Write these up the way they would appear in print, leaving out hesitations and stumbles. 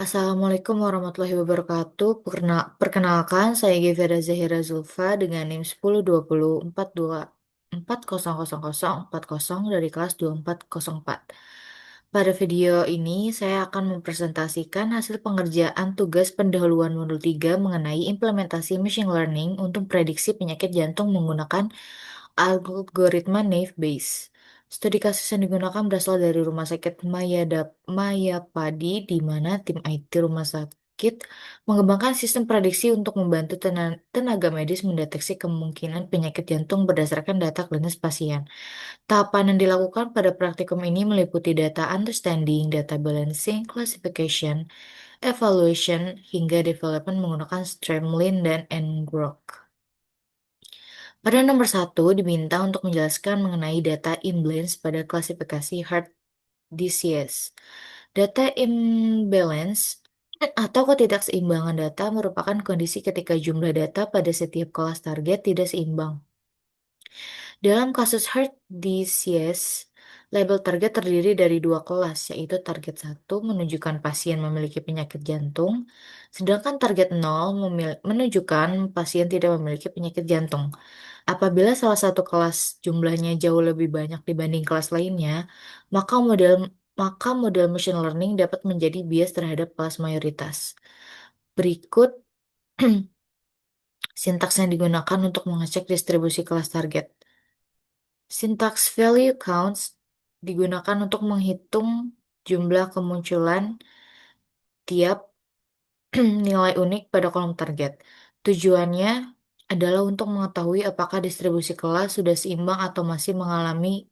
Assalamualaikum warahmatullahi wabarakatuh. Perkenalkan, saya Gevera Zahira Zulfa dengan NIM 102042400040 dari kelas 2404. Pada video ini, saya akan mempresentasikan hasil pengerjaan tugas pendahuluan modul 3 mengenai implementasi machine learning untuk prediksi penyakit jantung menggunakan algoritma Naive Bayes. Studi kasus yang digunakan berasal dari Rumah Sakit Mayapadi, di mana tim IT rumah sakit mengembangkan sistem prediksi untuk membantu tenaga medis mendeteksi kemungkinan penyakit jantung berdasarkan data klinis pasien. Tahapan yang dilakukan pada praktikum ini meliputi data understanding, data balancing, classification, evaluation, hingga development menggunakan Streamline dan ngrok. Pada nomor satu, diminta untuk menjelaskan mengenai data imbalance pada klasifikasi heart disease. Data imbalance atau ketidakseimbangan data merupakan kondisi ketika jumlah data pada setiap kelas target tidak seimbang. Dalam kasus heart disease, label target terdiri dari dua kelas, yaitu target 1 menunjukkan pasien memiliki penyakit jantung, sedangkan target 0 menunjukkan pasien tidak memiliki penyakit jantung. Apabila salah satu kelas jumlahnya jauh lebih banyak dibanding kelas lainnya, maka model maka model machine learning dapat menjadi bias terhadap kelas mayoritas. Berikut sintaks yang digunakan untuk mengecek distribusi kelas target. Sintaks value counts digunakan untuk menghitung jumlah kemunculan tiap nilai unik pada kolom target. Tujuannya adalah untuk mengetahui apakah distribusi kelas sudah seimbang atau masih mengalami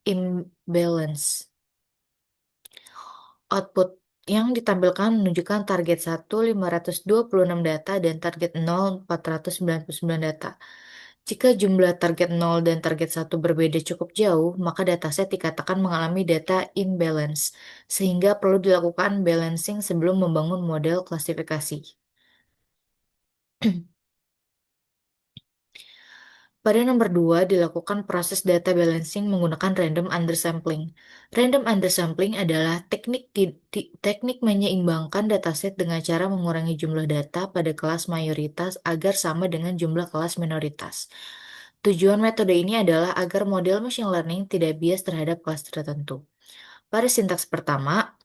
imbalance. Output yang ditampilkan menunjukkan target 1 526 data dan target 0 499 data. Jika jumlah target 0 dan target 1 berbeda cukup jauh, maka dataset dikatakan mengalami data imbalance, sehingga perlu dilakukan balancing sebelum membangun model klasifikasi. Pada nomor 2, dilakukan proses data balancing menggunakan random undersampling. Random undersampling adalah teknik menyeimbangkan dataset dengan cara mengurangi jumlah data pada kelas mayoritas agar sama dengan jumlah kelas minoritas. Tujuan metode ini adalah agar model machine learning tidak bias terhadap kelas tertentu. Pada sintaks pertama,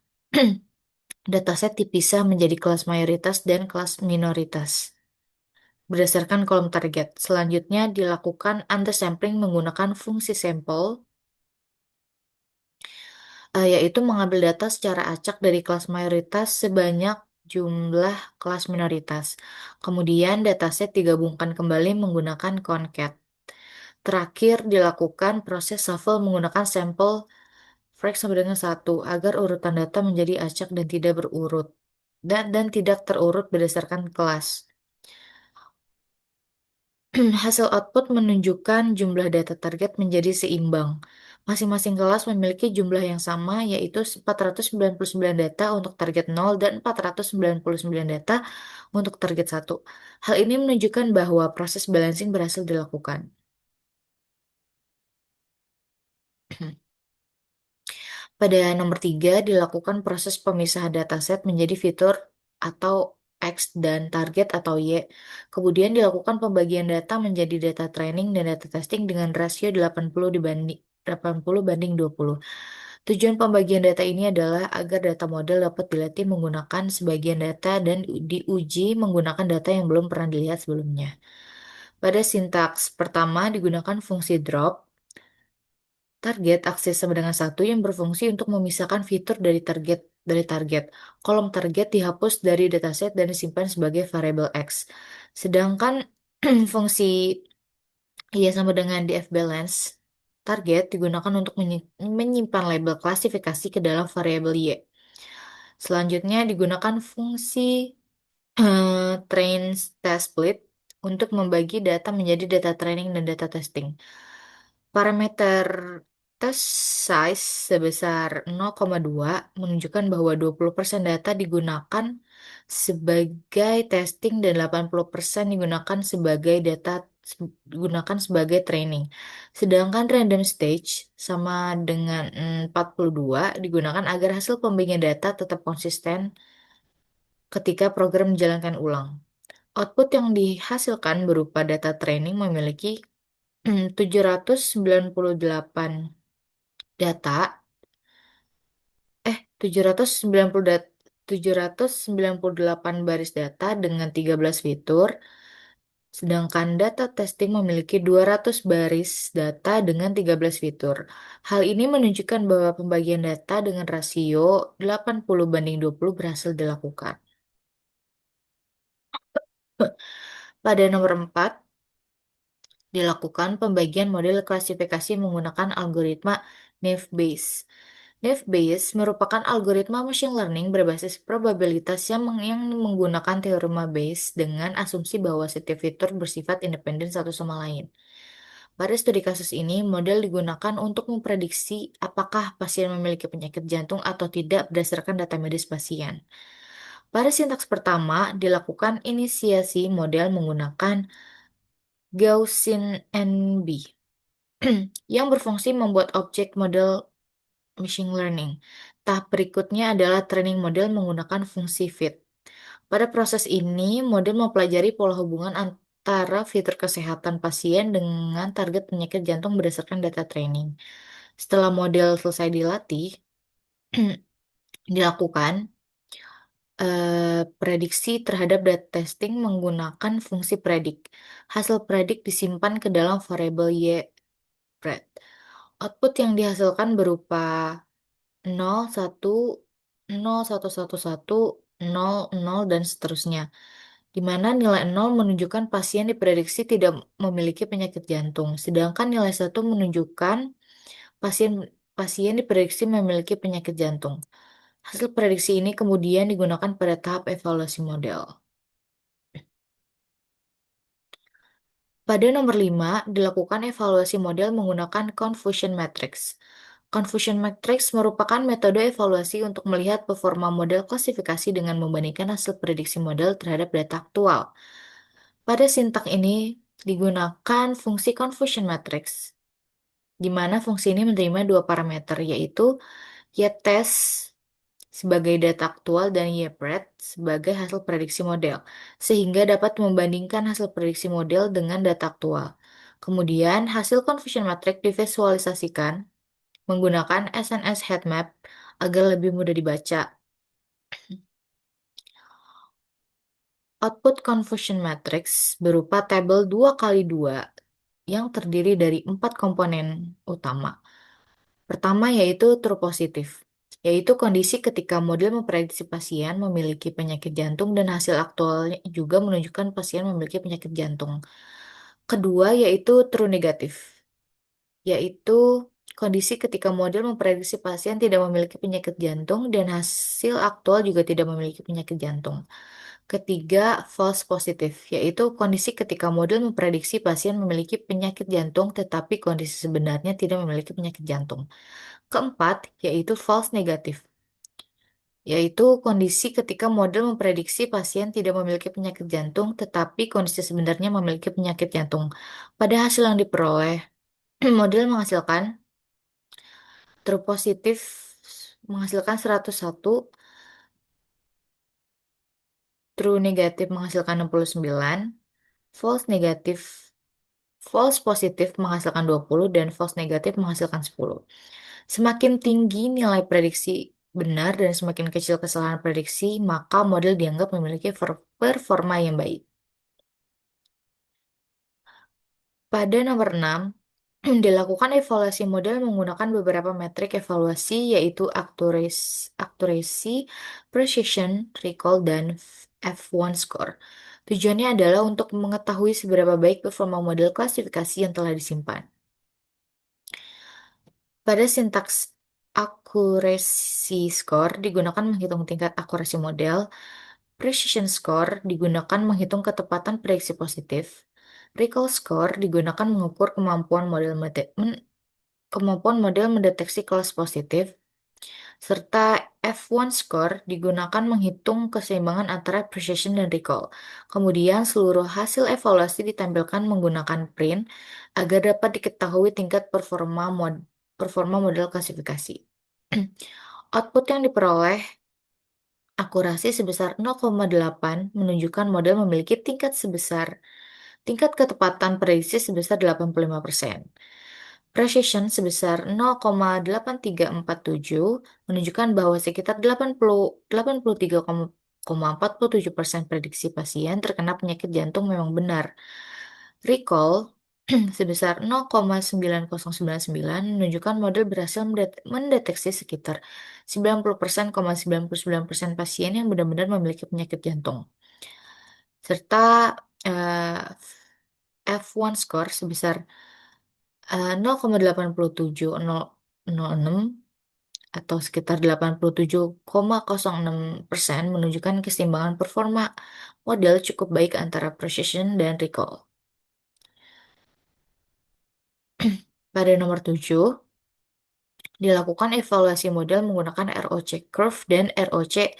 dataset dipisah menjadi kelas mayoritas dan kelas minoritas berdasarkan kolom target. Selanjutnya dilakukan undersampling menggunakan fungsi sampel, yaitu mengambil data secara acak dari kelas mayoritas sebanyak jumlah kelas minoritas. Kemudian dataset digabungkan kembali menggunakan concat. Terakhir dilakukan proses shuffle menggunakan sampel frag sama dengan 1 agar urutan data menjadi acak dan tidak berurut dan tidak terurut berdasarkan kelas. Hasil output menunjukkan jumlah data target menjadi seimbang. Masing-masing kelas memiliki jumlah yang sama, yaitu 499 data untuk target 0 dan 499 data untuk target 1. Hal ini menunjukkan bahwa proses balancing berhasil dilakukan. Pada nomor 3, dilakukan proses pemisahan dataset menjadi fitur atau X dan target atau Y. Kemudian dilakukan pembagian data menjadi data training dan data testing dengan rasio 80 banding 20. Tujuan pembagian data ini adalah agar data model dapat dilatih menggunakan sebagian data dan diuji menggunakan data yang belum pernah dilihat sebelumnya. Pada sintaks pertama digunakan fungsi drop target akses sama dengan 1 yang berfungsi untuk memisahkan fitur dari target. Kolom target dihapus dari dataset dan disimpan sebagai variabel X. Sedangkan fungsi Y sama dengan dfBalance target digunakan untuk menyimpan label klasifikasi ke dalam variabel Y. Selanjutnya digunakan fungsi train test split untuk membagi data menjadi data training dan data testing. Parameter test size sebesar 0,2 menunjukkan bahwa 20% data sebagai testing dan 80% digunakan sebagai training. Sedangkan random stage sama dengan 42 digunakan agar hasil pembagian data tetap konsisten ketika program menjalankan ulang. Output yang dihasilkan berupa data training memiliki 798 data, 798 baris data dengan 13 fitur, sedangkan data testing memiliki 200 baris data dengan 13 fitur. Hal ini menunjukkan bahwa pembagian data dengan rasio 80:20 berhasil dilakukan. Pada nomor 4, dilakukan pembagian model klasifikasi menggunakan algoritma Naive Bayes. Naive Bayes merupakan algoritma machine learning berbasis probabilitas yang menggunakan teorema Bayes dengan asumsi bahwa setiap fitur bersifat independen satu sama lain. Pada studi kasus ini, model digunakan untuk memprediksi apakah pasien memiliki penyakit jantung atau tidak berdasarkan data medis pasien. Pada sintaks pertama, dilakukan inisiasi model menggunakan Gaussian NB yang berfungsi membuat objek model machine learning. Tahap berikutnya adalah training model menggunakan fungsi fit. Pada proses ini, model mempelajari pola hubungan antara fitur kesehatan pasien dengan target penyakit jantung berdasarkan data training. Setelah model selesai dilatih, dilakukan prediksi terhadap data testing menggunakan fungsi predik. Hasil predik disimpan ke dalam variabel YPRED. Output yang dihasilkan berupa 0, 1, 0, 1, 1, 1, 0, 0, dan seterusnya. Di mana nilai 0 menunjukkan pasien diprediksi tidak memiliki penyakit jantung, sedangkan nilai 1 menunjukkan pasien pasien diprediksi memiliki penyakit jantung. Hasil prediksi ini kemudian digunakan pada tahap evaluasi model. Pada nomor 5, dilakukan evaluasi model menggunakan Confusion Matrix. Confusion Matrix merupakan metode evaluasi untuk melihat performa model klasifikasi dengan membandingkan hasil prediksi model terhadap data aktual. Pada sintak ini digunakan fungsi Confusion Matrix, di mana fungsi ini menerima dua parameter, yaitu y-test sebagai data aktual dan y-pred sebagai hasil prediksi model, sehingga dapat membandingkan hasil prediksi model dengan data aktual. Kemudian, hasil confusion matrix divisualisasikan menggunakan SNS headmap agar lebih mudah dibaca. Output confusion matrix berupa tabel 2x2 yang terdiri dari 4 komponen utama. Pertama yaitu true positif, yaitu kondisi ketika model memprediksi pasien memiliki penyakit jantung dan hasil aktualnya juga menunjukkan pasien memiliki penyakit jantung. Kedua yaitu true negatif, yaitu kondisi ketika model memprediksi pasien tidak memiliki penyakit jantung dan hasil aktual juga tidak memiliki penyakit jantung. Ketiga, false positif, yaitu kondisi ketika model memprediksi pasien memiliki penyakit jantung tetapi kondisi sebenarnya tidak memiliki penyakit jantung. Keempat, yaitu false negatif, yaitu kondisi ketika model memprediksi pasien tidak memiliki penyakit jantung tetapi kondisi sebenarnya memiliki penyakit jantung. Pada hasil yang diperoleh, model menghasilkan true positif menghasilkan 101, true negatif menghasilkan 69, false negatif false positif menghasilkan 20 dan false negatif menghasilkan 10. Semakin tinggi nilai prediksi benar dan semakin kecil kesalahan prediksi, maka model dianggap memiliki performa yang baik. Pada nomor 6, dilakukan evaluasi model menggunakan beberapa metrik evaluasi yaitu accuracy, precision, recall, dan F1 score. Tujuannya adalah untuk mengetahui seberapa baik performa model klasifikasi yang telah disimpan. Pada sintaks accuracy score digunakan menghitung tingkat akurasi model, precision score digunakan menghitung ketepatan prediksi positif, recall score digunakan mengukur kemampuan model mendeteksi kelas positif, serta F1 score digunakan menghitung keseimbangan antara precision dan recall. Kemudian seluruh hasil evaluasi ditampilkan menggunakan print agar dapat diketahui tingkat performa model klasifikasi. Output yang diperoleh Akurasi sebesar 0,8 menunjukkan model memiliki tingkat ketepatan prediksi sebesar 85%. Precision sebesar 0,8347 menunjukkan bahwa sekitar 83,47% prediksi pasien terkena penyakit jantung memang benar. Recall sebesar 0,9099 menunjukkan model berhasil mendeteksi sekitar 90,99% pasien yang benar-benar memiliki penyakit jantung. Serta eh, F1 score sebesar 0,87006 atau sekitar 87,06% menunjukkan keseimbangan performa model cukup baik antara precision dan recall. Pada nomor 7, dilakukan evaluasi model menggunakan ROC curve dan ROC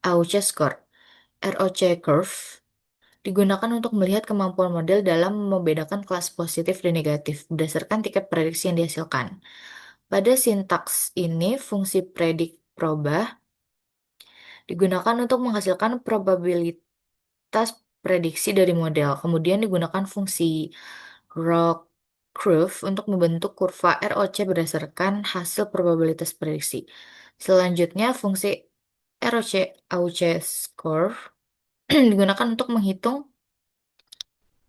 AUC score. ROC curve digunakan untuk melihat kemampuan model dalam membedakan kelas positif dan negatif berdasarkan tingkat prediksi yang dihasilkan. Pada sintaks ini, fungsi predik proba digunakan untuk menghasilkan probabilitas prediksi dari model. Kemudian digunakan fungsi ROC curve untuk membentuk kurva ROC berdasarkan hasil probabilitas prediksi. Selanjutnya, fungsi ROC AUC score digunakan untuk menghitung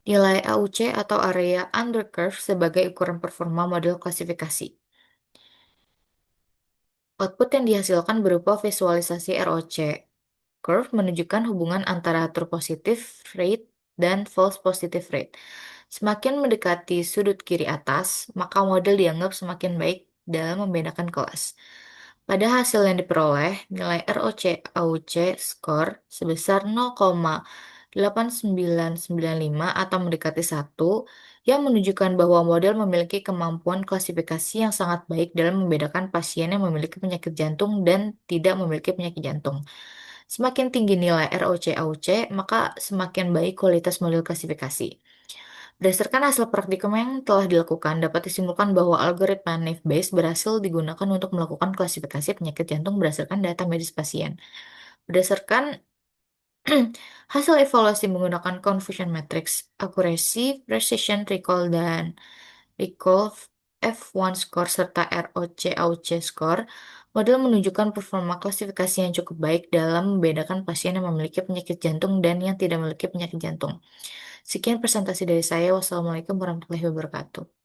nilai AUC atau area under curve sebagai ukuran performa model klasifikasi. Output yang dihasilkan berupa visualisasi ROC curve menunjukkan hubungan antara true positive rate dan false positive rate. Semakin mendekati sudut kiri atas, maka model dianggap semakin baik dalam membedakan kelas. Pada hasil yang diperoleh, nilai ROC AUC score sebesar 0,8995 atau mendekati 1 yang menunjukkan bahwa model memiliki kemampuan klasifikasi yang sangat baik dalam membedakan pasien yang memiliki penyakit jantung dan tidak memiliki penyakit jantung. Semakin tinggi nilai ROC-AUC, maka semakin baik kualitas model klasifikasi. Berdasarkan hasil praktikum yang telah dilakukan, dapat disimpulkan bahwa algoritma Naive Bayes berhasil digunakan untuk melakukan klasifikasi penyakit jantung berdasarkan data medis pasien. Berdasarkan hasil evaluasi menggunakan confusion matrix, accuracy, precision, recall F1 score serta ROC-AUC score, model menunjukkan performa klasifikasi yang cukup baik dalam membedakan pasien yang memiliki penyakit jantung dan yang tidak memiliki penyakit jantung. Sekian presentasi dari saya. Wassalamualaikum warahmatullahi wabarakatuh.